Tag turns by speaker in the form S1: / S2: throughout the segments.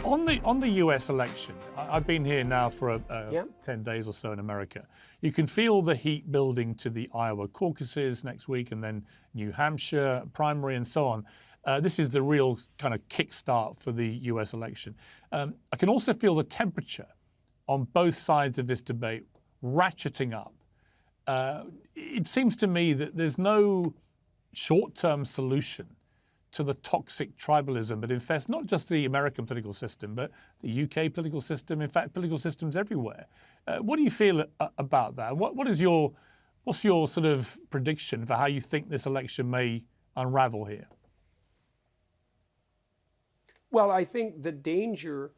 S1: On the US election, I've been here now for 10 days or so in America. You can feel the heat building to the Iowa caucuses next week, and then New Hampshire primary and so on. This is the real kind of kickstart for the US election. I can also feel the temperature on both sides of this debate ratcheting up. It seems to me that there's no short-term solution to the toxic tribalism that infests not just the American political system, but the UK political system, in fact, political systems everywhere. What do you feel about that? What's your sort of prediction for how you think this election may unravel here?
S2: Well, I think the danger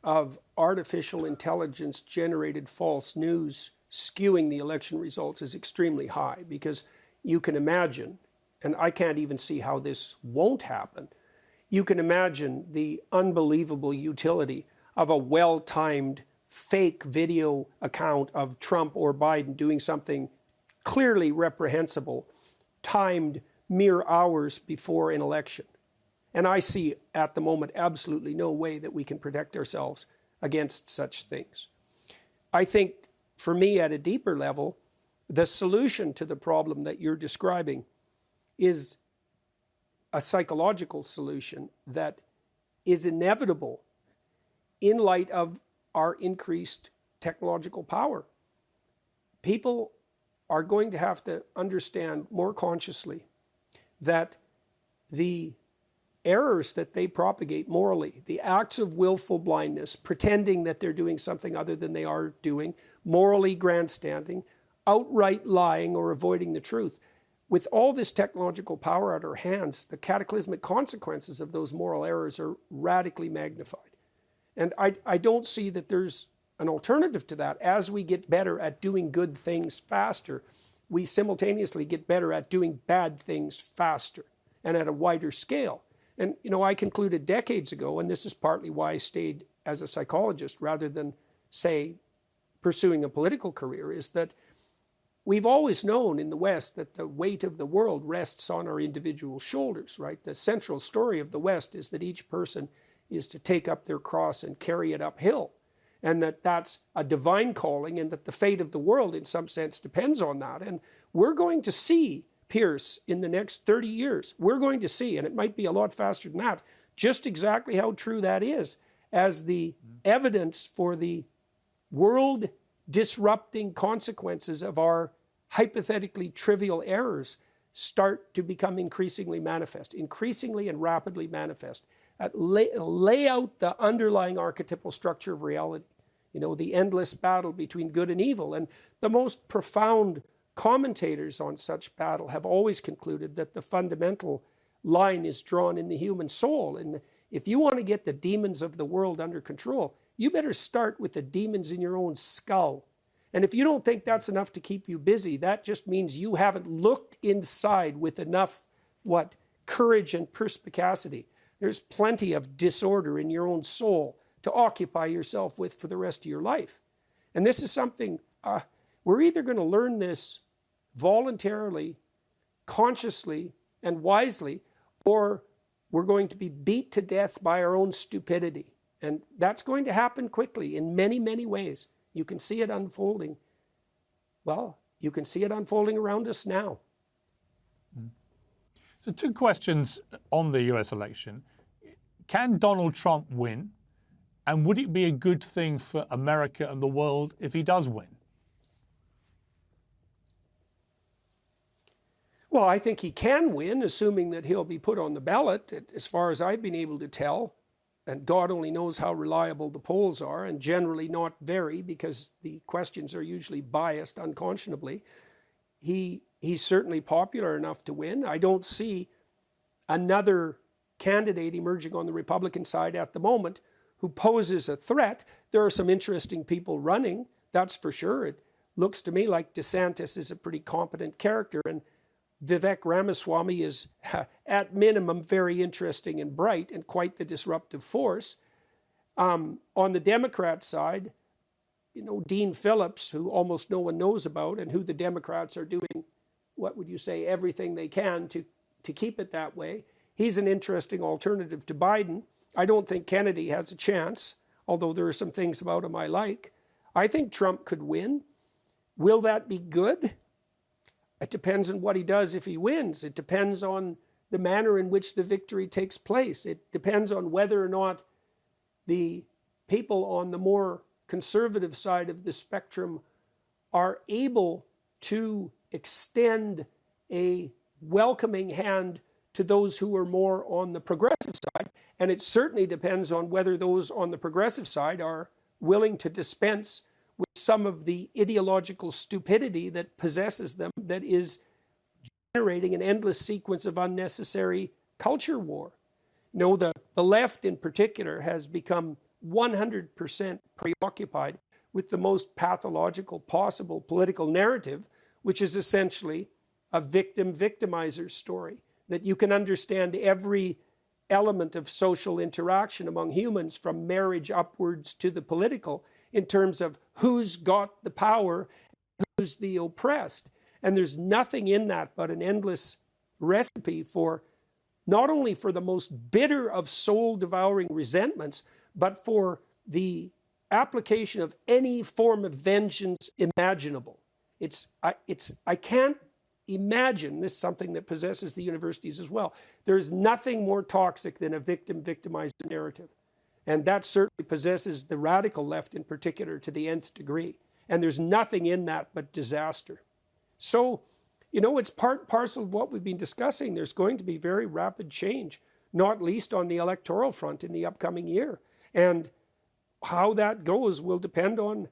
S2: of artificial intelligence-generated false news skewing the election results is extremely high, because you can imagine, and I can't even see how this won't happen, you can imagine the unbelievable utility of a well-timed fake video account of Trump or Biden doing something clearly reprehensible, timed mere hours before an election. And I see at the moment absolutely no way that we can protect ourselves against such things. I think, for me, at a deeper level, the solution to the problem that you're describing is a psychological solution that is inevitable in light of our increased technological power. People are going to have to understand more consciously that the errors that they propagate morally, the acts of willful blindness, pretending that they're doing something other than they are doing, morally grandstanding, outright lying or avoiding the truth. With all this technological power at our hands, the cataclysmic consequences of those moral errors are radically magnified. And I don't see that there's an alternative to that. As we get better at doing good things faster, we simultaneously get better at doing bad things faster and at a wider scale. And, you know, I concluded decades ago, and this is partly why I stayed as a psychologist rather than, say, pursuing a political career, is that we've always known in the West that the weight of the world rests on our individual shoulders, right? The central story of the West is that each person is to take up their cross and carry it uphill, and that that's a divine calling, and that the fate of the world in some sense depends on that. And we're going to see, Piers, in the next 30 years, we're going to see, and it might be a lot faster than that, just exactly how true that is, as the evidence for the world disrupting consequences of our hypothetically trivial errors start to become increasingly manifest, increasingly and rapidly manifest. Lay out the underlying archetypal structure of reality, you know, the endless battle between good and evil. And the most profound commentators on such battle have always concluded that the fundamental line is drawn in the human soul. And if you want to get the demons of the world under control, you better start with the demons in your own skull. And if you don't think that's enough to keep you busy, that just means you haven't looked inside with enough, courage and perspicacity. There's plenty of disorder in your own soul to occupy yourself with for the rest of your life. And this is something, we're either going to learn this voluntarily, consciously, and wisely, or we're going to be beat to death by our own stupidity. And that's going to happen quickly in many, many ways. You can see it unfolding. Well, you can see it unfolding around us now.
S1: So 2 questions on the US election. Can Donald Trump win? And would it be a good thing for America and the world if he does win?
S2: Well, I think he can win, assuming that he'll be put on the ballot. As far as I've been able to tell, and God only knows how reliable the polls are, and generally not very, because the questions are usually biased unconscionably, he's certainly popular enough to win. I don't see another candidate emerging on the Republican side at the moment who poses a threat. There are some interesting people running, that's for sure. It looks to me like DeSantis is a pretty competent character, and Vivek Ramaswamy is, at minimum, very interesting and bright and quite the disruptive force. On the Democrat side, you know, Dean Phillips, who almost no one knows about, and who the Democrats are doing, what would you say, everything they can to keep it that way. He's an interesting alternative to Biden. I don't think Kennedy has a chance, although there are some things about him I like. I think Trump could win. Will that be good? It depends on what he does if he wins. It depends on the manner in which the victory takes place. It depends on whether or not the people on the more conservative side of the spectrum are able to extend a welcoming hand to those who are more on the progressive side. And it certainly depends on whether those on the progressive side are willing to dispense with some of the ideological stupidity that possesses them, that is generating an endless sequence of unnecessary culture war. You know, the left in particular has become 100% preoccupied with the most pathological possible political narrative, which is essentially a victim-victimizer story, that you can understand every element of social interaction among humans, from marriage upwards to the political, in terms of who's got the power, who's the oppressed. And there's nothing in that but an endless recipe for not only for the most bitter of soul-devouring resentments, but for the application of any form of vengeance imaginable. I can't imagine, this is something that possesses the universities as well, there's nothing more toxic than a victim-victimizer narrative. And that certainly possesses the radical left in particular to the nth degree. And there's nothing in that but disaster. So, you know, it's part and parcel of what we've been discussing. There's going to be very rapid change, not least on the electoral front in the upcoming year. And how that goes will depend on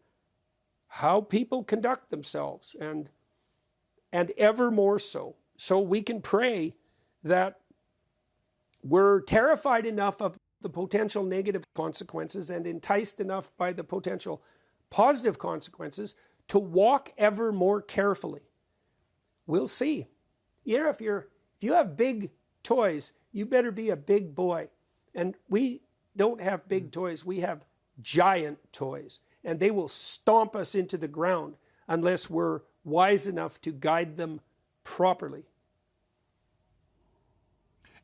S2: how people conduct themselves, and ever more so. So we can pray that we're terrified enough of the potential negative consequences and enticed enough by the potential positive consequences to walk ever more carefully. We'll see. You know, if you have big toys, you better be a big boy. And we don't have big toys, we have giant toys. And they will stomp us into the ground unless we're wise enough to guide them properly.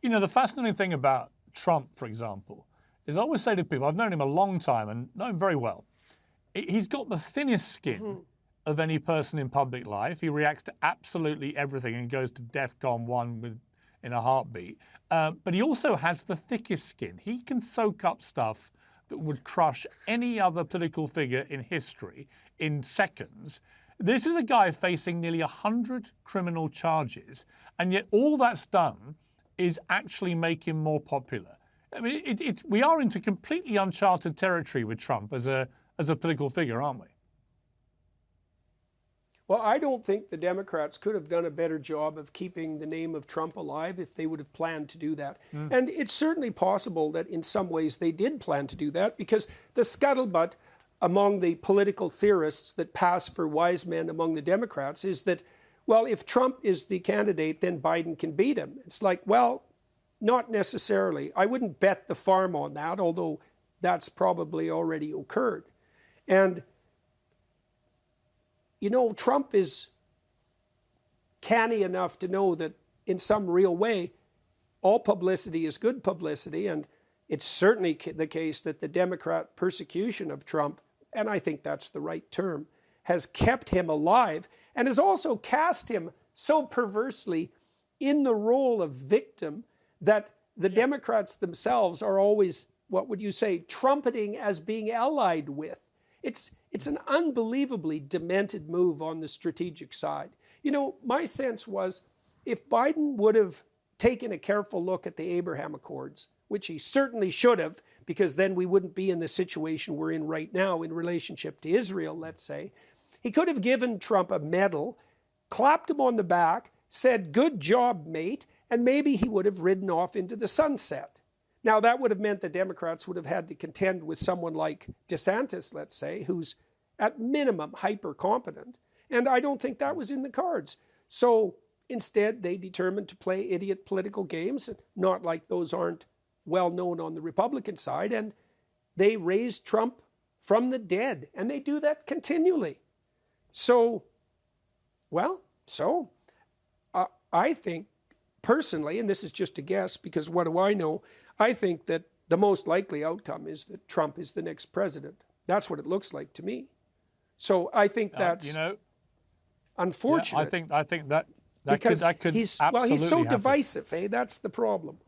S1: You know, the fascinating thing about Trump, for example, is I always say to people, I've known him a long time and know him very well, he's got the thinnest skin of any person in public life. He reacts to absolutely everything and goes to DEFCON 1 in a heartbeat. But he also has the thickest skin. He can soak up stuff that would crush any other political figure in history in seconds. This is a guy facing nearly 100 criminal charges, and yet all that's done is actually make him more popular. I mean, we are into completely uncharted territory with Trump as a political figure, aren't we?
S2: Well, I don't think the Democrats could have done a better job of keeping the name of Trump alive if they would have planned to do that. And it's certainly possible that in some ways they did plan to do that, because the scuttlebutt among the political theorists that pass for wise men among the Democrats is that, well, if Trump is the candidate, then Biden can beat him. It's like, well, not necessarily. I wouldn't bet the farm on that, although that's probably already occurred. And you know, Trump is canny enough to know that in some real way, all publicity is good publicity. And it's certainly the case that the Democrat persecution of Trump, and I think that's the right term, has kept him alive and has also cast him so perversely in the role of victim that the Democrats themselves are always, what would you say, trumpeting as being allied with. It's an unbelievably demented move on the strategic side. You know, my sense was if Biden would have taken a careful look at the Abraham Accords, which he certainly should have, because then we wouldn't be in the situation we're in right now in relationship to Israel, let's say. He could have given Trump a medal, clapped him on the back, said, "Good job, mate," and maybe he would have ridden off into the sunset. Now, that would have meant the Democrats would have had to contend with someone like DeSantis, let's say, who's at minimum hyper-competent. And I don't think that was in the cards. So instead, they determined to play idiot political games, not like those aren't well known on the Republican side. And they raised Trump from the dead. And they do that continually. So, well, I think personally, and this is just a guess because what do I know, I think that the most likely outcome is that Trump is the next president. That's what it looks like to me. So I think that's unfortunate.
S1: Yeah, I think that
S2: because
S1: could
S2: he's
S1: absolutely
S2: so
S1: happen.
S2: divisive. That's the problem.